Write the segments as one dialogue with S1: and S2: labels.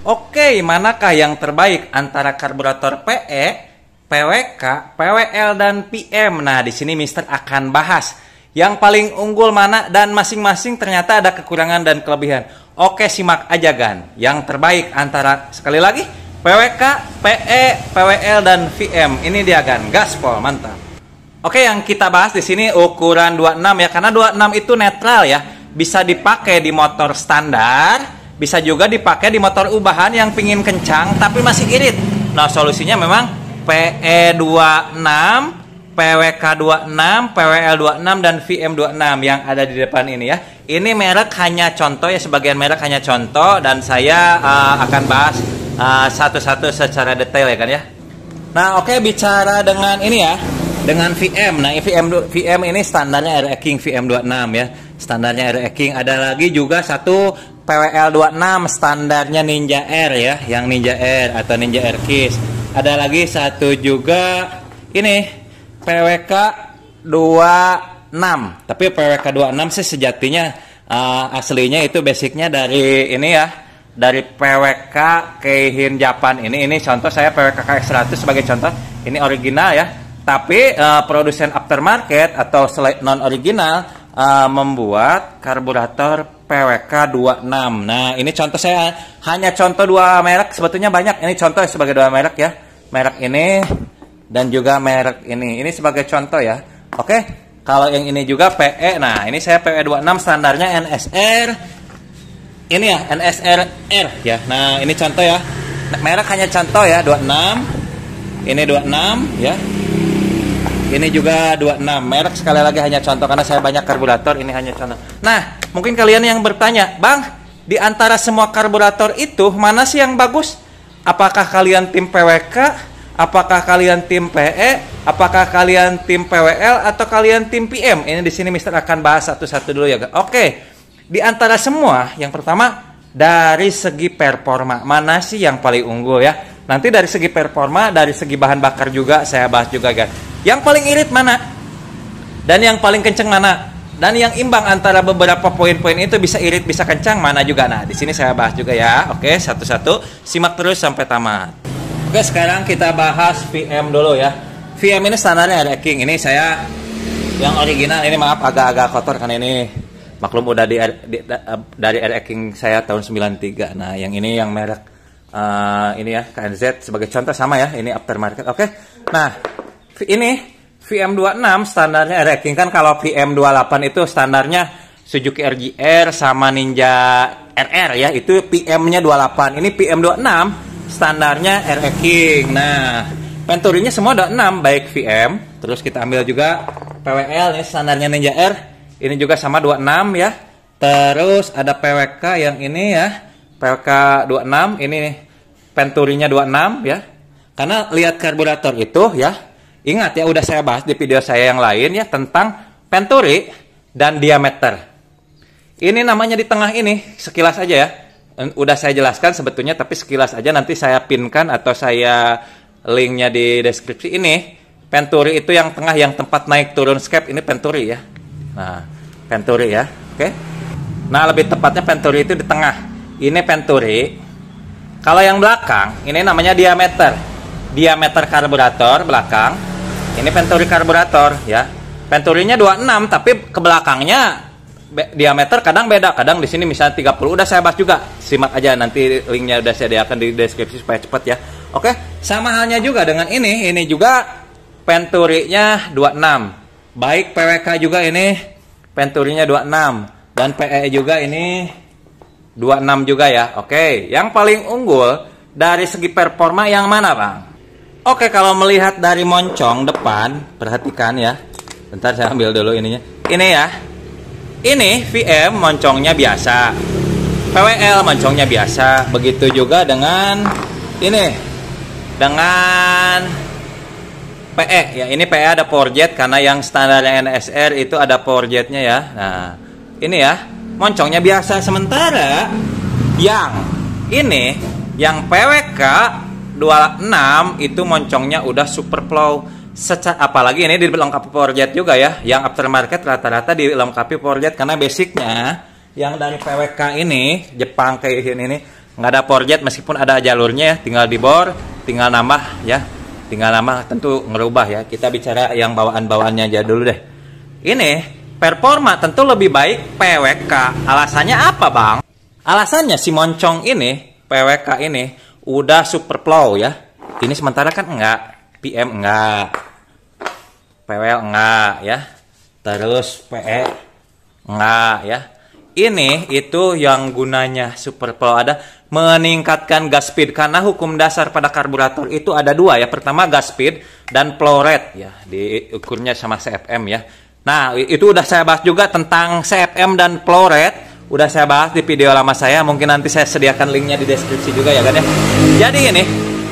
S1: Oke, manakah yang terbaik antara karburator PE, PWK, PWL, dan PM? Nah, di sini Mister akan bahas yang paling unggul mana dan masing-masing ternyata ada kekurangan dan kelebihan. Oke, simak aja Gan. Yang terbaik antara, sekali lagi, PWK, PE, PWL, dan VM. Ini dia Gan, gaspol, mantap. Oke, yang kita bahas di sini ukuran 26 ya, karena 26 itu netral ya. Bisa dipakai di motor standar, bisa juga dipakai di motor ubahan yang pingin kencang tapi masih irit. Nah, solusinya memang PE 26, PWK 26, PWL 26, dan VM 26 yang ada di depan ini ya. Ini merek hanya contoh ya, sebagian merek hanya contoh, dan saya akan bahas satu-satu secara detail ya kan ya. Nah, oke, bicara dengan ini ya, dengan VM. Nah, VM ini standarnya RE King VM 26 ya. Standarnya RE King. Ada lagi juga satu PWL 26 standarnya Ninja R ya, yang Ninja R atau Ninja R Kiss. Ada lagi satu juga ini PWK 26. Tapi PWK 26 sih sejatinya aslinya itu basicnya dari ini ya, dari PWK Keihin Japan. Ini contoh saya PWK KX100 sebagai contoh. Ini original ya. Tapi produsen aftermarket atau non original membuat karburator PWK 26. Nah, ini contoh saya hanya contoh dua merek, sebetulnya banyak. Ini contoh sebagai dua merek ya. Merek ini dan juga merek ini. Ini sebagai contoh ya. Oke. Kalau yang ini juga PE. Nah, ini saya PE 26 standarnya NSR. Ini ya, NSR R ya. Nah, ini contoh ya. Merek hanya contoh ya, 26. Ini 26 ya. Ini juga 26. Merek sekali lagi hanya contoh karena saya banyak karburator, ini hanya contoh. Nah, mungkin kalian yang bertanya, "Bang, di antara semua karburator itu mana sih yang bagus? Apakah kalian tim PWK? Apakah kalian tim PE? Apakah kalian tim PWL atau kalian tim PM?" Ini di sini Mister akan bahas satu-satu dulu ya. Oke. Di antara semua, yang pertama dari segi performa, mana sih yang paling unggul ya? Nanti dari segi performa, dari segi bahan bakar juga saya bahas juga guys. Yang paling irit mana? Dan yang paling kenceng mana? Dan yang imbang antara beberapa poin-poin itu, bisa irit, bisa kencang, mana juga. Nah, di sini saya bahas juga ya. Oke, satu-satu. Simak terus sampai tamat. Oke, sekarang kita bahas VM dulu ya. VM ini standarnya RE King. Ini saya yang original. Ini maaf agak-agak kotor karena ini maklum udah dari RE King saya tahun 93. Nah, yang ini yang merek ini ya, KNZ sebagai contoh sama ya. Ini aftermarket. Oke. Nah, ini VM 26 standarnya RE King. Kan kalau VM 28 itu standarnya Suzuki RGR sama Ninja RR ya, itu PM-nya 28. Ini PM 26 standarnya RE King. Nah, penturinya semua 26 baik VM. Terus kita ambil juga PWL, ini standarnya Ninja R. Ini juga sama 26 ya. Terus ada PWK yang ini ya, PWK 26. Ini penturinya 26 ya. Karena lihat karburator itu ya, ingat ya, udah saya bahas di video saya yang lain ya tentang penturi dan diameter. Ini namanya di tengah ini, sekilas aja ya. Udah saya jelaskan sebetulnya, tapi sekilas aja, nanti saya pinkan atau saya linknya di deskripsi. Ini penturi itu yang tengah, yang tempat naik turun skep, ini penturi ya. Nah, penturi ya. Oke. Nah, lebih tepatnya penturi itu di tengah. Ini penturi. Kalau yang belakang, ini namanya diameter. Diameter karburator belakang. Ini penturi karburator ya. Penturinya 26 tapi ke belakangnya diameter kadang beda. Kadang di sini misalnya 30. Udah saya bahas juga. Simak aja, nanti linknya udah saya sediakan di deskripsi supaya cepat ya. Oke, sama halnya juga dengan ini. Ini juga penturinya 26. Baik PWK juga ini penturinya 26 dan PE juga ini 26 juga ya. Oke, yang paling unggul dari segi performa yang mana, Bang? Oke, kalau melihat dari moncong depan, perhatikan ya. Bentar saya ambil dulu ininya. Ini ya. Ini VM moncongnya biasa. PWL moncongnya biasa. Begitu juga dengan ini. Dengan PE ya. Ini PE ada power jet karena yang standarnya NSR itu ada power jetnya ya. Nah, ini ya. Moncongnya biasa. Sementara yang ini, yang PWK 26 itu moncongnya udah super flow. Apalagi ini dilengkapi power jet juga ya. Yang aftermarket rata-rata dilengkapi power jet karena basicnya yang dari PWK ini, Jepang Keihin ini nggak ada pore jet meskipun ada jalurnya ya, tinggal dibor, tinggal nambah ya, tinggal nambah, tentu ngerubah ya. Kita bicara yang bawaan-bawaannya aja dulu deh. Ini performa tentu lebih baik PWK. Alasannya apa bang? Alasannya si moncong ini, PWK ini udah super plow ya. Ini sementara kan enggak, PM enggak, PWL enggak ya, terus PE enggak ya. Ini itu yang gunanya super plow, ada meningkatkan gas speed, karena hukum dasar pada karburator itu ada dua ya. Pertama gas speed dan flow rate ya, diukurnya sama CFM ya. Nah itu udah saya bahas juga tentang CFM dan flow rate, udah saya bahas di video lama saya. Mungkin nanti saya sediakan linknya di deskripsi juga ya kan ya. Jadi ini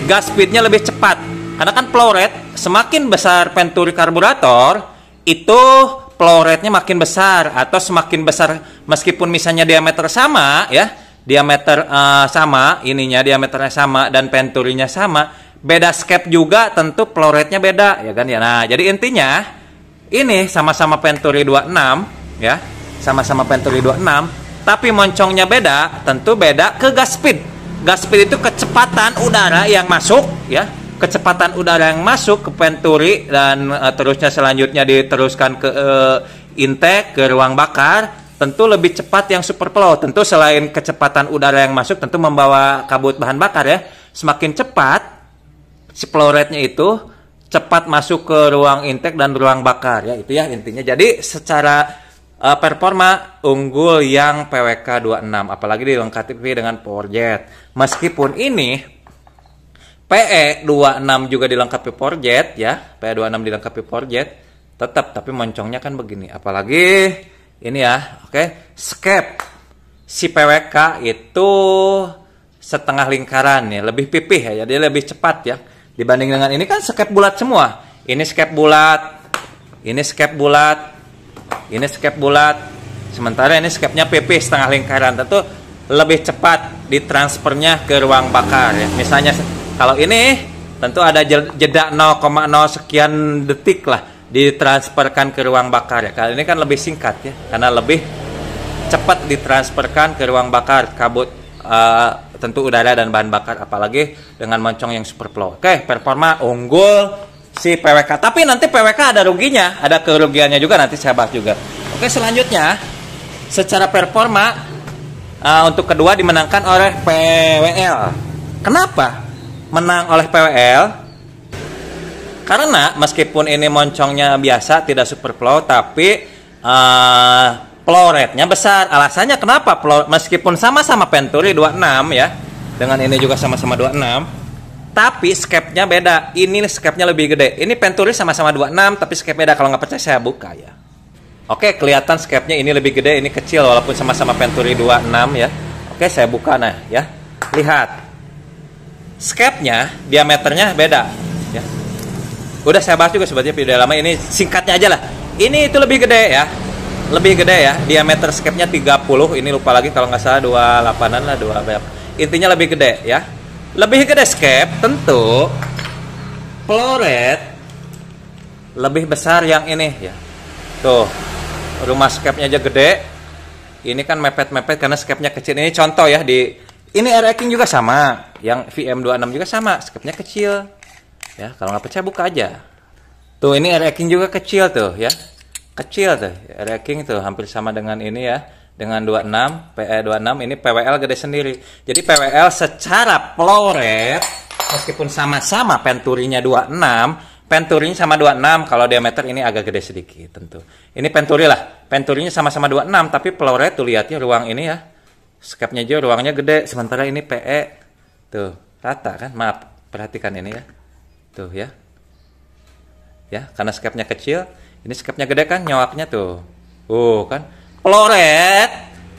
S1: gas speednya lebih cepat, karena kan flow rate semakin besar venturi karburator itu flow rate-nya makin besar, atau semakin besar meskipun misalnya diameter sama ya, diameter sama, ininya diameternya sama dan venturinya sama, beda skep juga tentu flow rate-nya beda ya kan ya. Nah, jadi intinya ini sama-sama venturi 26 ya, sama-sama venturi 26, tapi moncongnya beda, tentu beda ke gas speed. Gas speed itu kecepatan udara yang masuk ya, kecepatan udara yang masuk ke venturi dan terusnya selanjutnya diteruskan ke intake, ke ruang bakar, tentu lebih cepat yang super flow. Tentu selain kecepatan udara yang masuk tentu membawa kabut bahan bakar ya, semakin cepat si flow rate-nya itu cepat masuk ke ruang intake dan ruang bakar ya, itu ya intinya. Jadi secara performa unggul yang PWK 26, apalagi dilengkapi dengan power jet. Meskipun ini PE 26 juga dilengkapi power jet ya, PE 26 dilengkapi power jet, tetap tapi moncongnya kan begini. Apalagi ini ya, oke, skep si PWK itu setengah lingkaran ya, lebih pipih ya, jadi lebih cepat ya dibanding dengan ini kan skep bulat semua. Ini skep bulat, ini skep bulat, ini skep bulat. Sementara ini skepnya pipih setengah lingkaran, tentu lebih cepat ditransfernya ke ruang bakar ya. Misalnya kalau ini tentu ada jeda 0,0 sekian detik lah ditransferkan ke ruang bakar ya. Kali ini kan lebih singkat ya, karena lebih cepat ditransferkan ke ruang bakar kabut tentu udara dan bahan bakar, apalagi dengan moncong yang super flow. Oke, performa unggul si PWK. Tapi nanti PWK ada ruginya, ada kerugiannya juga, nanti saya bahas juga. Oke, selanjutnya secara performa untuk kedua dimenangkan oleh PWL. Kenapa menang oleh PWL? Karena meskipun ini moncongnya biasa, tidak super flow, tapi flow rate-nya besar. Alasannya kenapa? Meskipun sama-sama venturi 26 ya, dengan ini juga sama-sama 26, tapi skepnya beda. Ini skepnya lebih gede. Ini venturi sama-sama 26, tapi skep beda. Kalau nggak percaya saya buka ya. Oke, kelihatan skepnya ini lebih gede, ini kecil walaupun sama-sama venturi 26 ya. Oke, saya buka nah ya. Lihat. Skepnya diameternya beda ya. Udah saya bahas juga sebetulnya video lama, ini singkatnya aja lah. Ini itu lebih gede ya. Lebih gede ya. Diameter skepnya 30, ini lupa lagi kalau nggak salah 28-an lah, 2 berapa. Intinya lebih gede ya. Lebih gede skep, tentu flow rate lebih besar yang ini ya. Tuh. Rumah skepnya aja gede. Ini kan mepet-mepet karena skepnya kecil. Ini contoh ya, di ini air racking juga sama, yang VM26 juga sama, skepnya kecil. Ya, kalau nggak percaya buka aja. Tuh, ini air racking juga kecil tuh ya. Kecil tuh, air racking tuh hampir sama dengan ini ya, dengan 26, PE26, ini PWL gede sendiri. Jadi PWL secara flow rate meskipun sama-sama venturinya 26, venturinya sama 26, kalau diameter ini agak gede sedikit tentu. Ini venturi lah, venturinya sama-sama 26, tapi flow rate tuh lihatnya ruang ini ya. Skepnya juga ruangnya gede, sementara ini PE tuh rata kan, maaf perhatikan ini ya, tuh ya, ya karena skepnya kecil, ini skepnya gede kan, nyawaknya tuh, kan, flow rate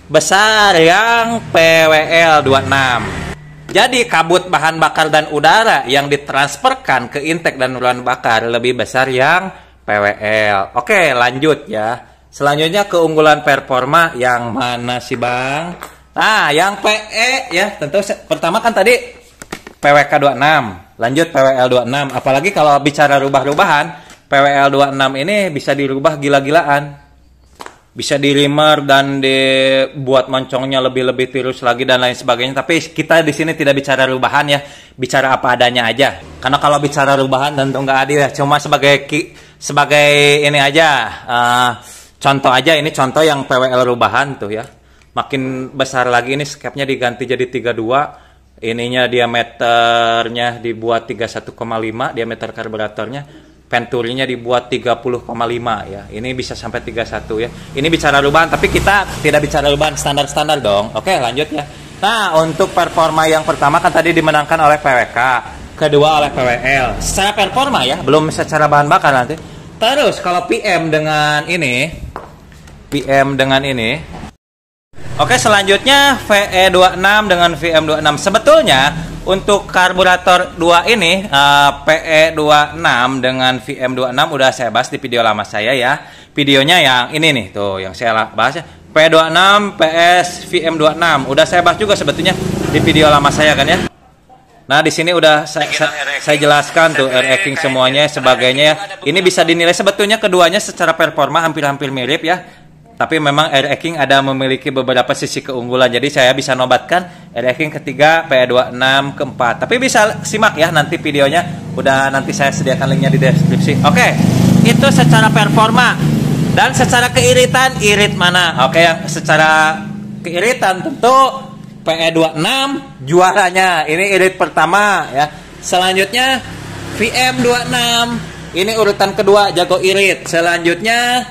S1: besar yang PWL 26. Jadi kabut bahan bakar dan udara yang ditransferkan ke intake dan ruang bakar lebih besar yang PWL. Oke, lanjut ya. Selanjutnya keunggulan performa yang mana sih bang? Nah, yang PE ya, tentu pertama kan tadi PWK 26, lanjut PWL 26. Apalagi kalau bicara rubah-rubahan, PWL 26 ini bisa dirubah gila-gilaan. bisa di reamer dan dibuat moncongnya lebih tirus lagi dan lain sebagainya. Tapi kita di sini tidak bicara rubahan ya, bicara apa adanya aja. Karena kalau bicara rubahan tentu nggak adil ya. Cuma sebagai ini aja, contoh aja, ini contoh yang PWL rubahan tuh ya. Makin besar lagi ini skepnya diganti jadi 32, ininya diameternya dibuat 31,5 diameter karburatornya. Venturinya dibuat 30,5 ya. Ini bisa sampai 31 ya. Ini bicara rubahan, tapi kita tidak bicara rubahan standar-standar dong. Oke, lanjut ya. Nah, untuk performa yang pertama kan tadi dimenangkan oleh PWK, kedua oleh PWL. Secara performa ya, belum secara bahan bakar nanti. Terus kalau PM dengan ini, Oke, selanjutnya VE26 dengan VM26. Sebetulnya untuk karburator 2 ini, PE26 dengan VM26 udah saya bahas di video lama saya ya. Videonya yang ini nih, tuh yang saya bahas ya. PE26 PS VM26 udah saya bahas juga sebetulnya di video lama saya kan ya. Nah, di sini udah saya jelaskan tuh air-racking semuanya sebagainya ya. Ini bisa dinilai sebetulnya keduanya secara performa hampir-hampir mirip ya. Tapi memang air-racking ada memiliki beberapa sisi keunggulan. Jadi saya bisa nobatkan air-racking ketiga, PE26 keempat. Tapi bisa simak ya nanti videonya. Udah nanti saya sediakan linknya di deskripsi. Oke, itu secara performa. Dan secara keiritan, irit mana? Oke, yang secara keiritan tentu PE26 juaranya. Ini irit pertama ya. Selanjutnya VM26. Ini urutan kedua jago irit. Selanjutnya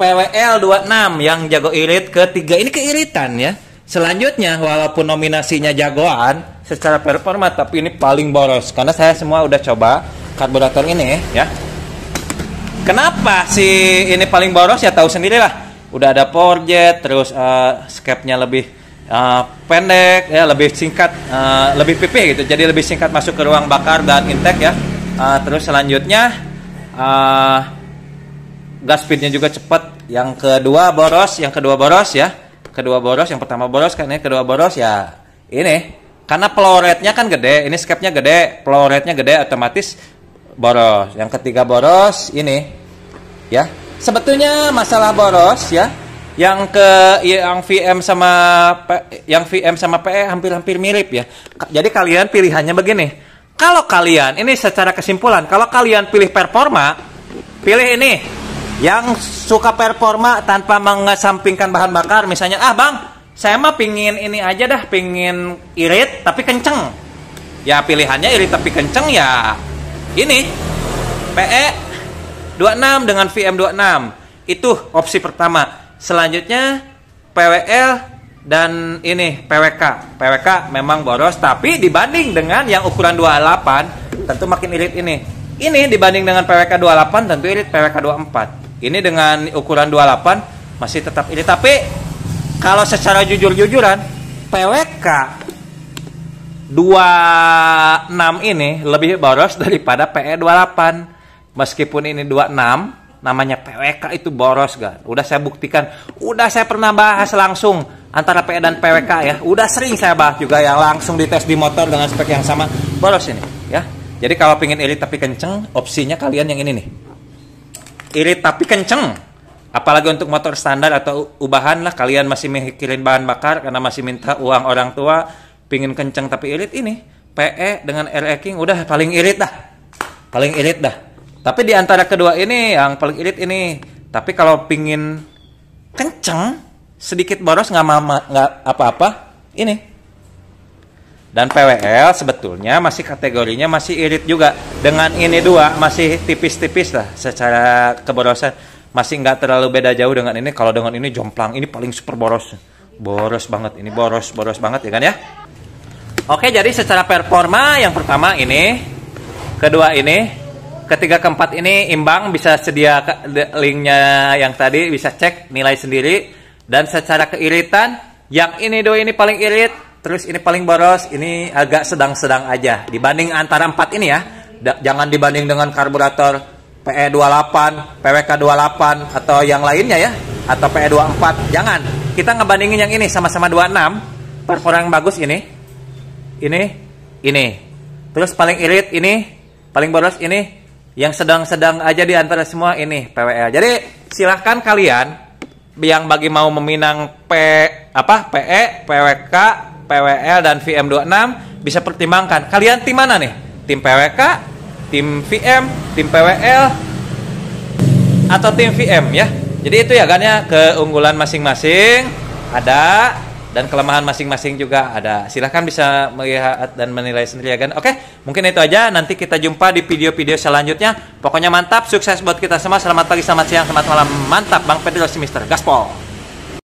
S1: PWL26 yang jago irit ketiga. Ini keiritan ya. Selanjutnya walaupun nominasinya jagoan secara performa, tapi ini paling boros karena saya semua udah coba karburator ini ya. Kenapa sih ini paling boros? Ya tahu sendirilah. Udah ada power jet, terus skepnya lebih pendek ya, lebih singkat, lebih pipih gitu. Jadi lebih singkat masuk ke ruang bakar dan intake ya. Terus selanjutnya gas speednya juga cepat. Yang kedua boros ya. Yang pertama boros kan ya, kedua boros ya ini. Karena flow rate-nya kan gede, ini skepnya gede, flow rate-nya gede, otomatis boros. Yang ketiga boros ini ya. Sebetulnya masalah boros ya. Yang VM sama PE hampir-hampir mirip ya. Jadi kalian pilihannya begini. Kalau kalian ini secara kesimpulan, kalau kalian pilih performa, pilih ini. Yang suka performa tanpa mengesampingkan bahan bakar, misalnya, bang, saya mah pingin ini aja dah, pingin irit tapi kenceng. Ya pilihannya irit tapi kenceng ya ini PE26 dengan VM26. Itu opsi pertama. Selanjutnya PWL dan ini PWK. PWK memang boros, tapi dibanding dengan yang ukuran 28 tentu makin irit ini. Ini dibanding dengan PWK 28 tentu irit PWK 24. Ini dengan ukuran 28 masih tetap irit. Tapi kalau secara jujur-jujuran, PWK 26 ini lebih boros daripada PE28. Meskipun ini 26, namanya PWK itu boros kan. Udah saya buktikan, udah saya pernah bahas langsung antara PE dan PWK ya. Udah sering saya bahas juga yang langsung dites di motor dengan spek yang sama. Boros ini ya. Jadi kalau pengen irit tapi kenceng, opsinya kalian yang ini nih. Irit tapi kenceng, apalagi untuk motor standar atau ubahan lah, kalian masih mikirin bahan bakar karena masih minta uang orang tua, pingin kenceng tapi irit, ini PE dengan air-racking udah paling irit dah. Tapi di antara kedua ini yang paling irit ini. Tapi kalau pingin kenceng sedikit boros nggak apa-apa ini. Dan PWL sebetulnya masih kategorinya masih irit juga. Dengan ini dua masih tipis-tipis lah secara keborosan. Masih nggak terlalu beda jauh dengan ini. Kalau dengan ini jomplang, ini paling super boros. Boros banget, ini boros banget ya kan ya. Oke, jadi secara performa yang pertama ini, kedua ini, ketiga keempat ini imbang. Bisa sedia linknya yang tadi, bisa cek nilai sendiri. Dan secara keiritan, yang ini dua ini paling irit. Terus ini paling boros, ini agak sedang-sedang aja. Dibanding antara 4 ini ya. Jangan dibanding dengan karburator PE28, PWK28, atau yang lainnya ya. Atau PE24, jangan. Kita ngebandingin yang ini, sama-sama 26. Performa yang bagus ini. Ini. Terus paling irit ini, paling boros ini. Yang sedang-sedang aja di antara semua ini, PWL. Jadi silahkan kalian yang bagi mau meminang PE, PWK, PWL dan VM26 bisa pertimbangkan. Kalian tim mana nih? Tim PWK, tim VM, tim PWL atau tim VM ya. Jadi itu ya kan ya, keunggulan masing-masing ada dan kelemahan masing-masing juga ada. Silahkan bisa melihat dan menilai sendiri ya kan. Oke, mungkin itu aja. Nanti kita jumpa di video-video selanjutnya. Pokoknya mantap, sukses buat kita semua. Selamat pagi, selamat siang, selamat malam. Mantap, Bang Pedro Simister. Gaspol.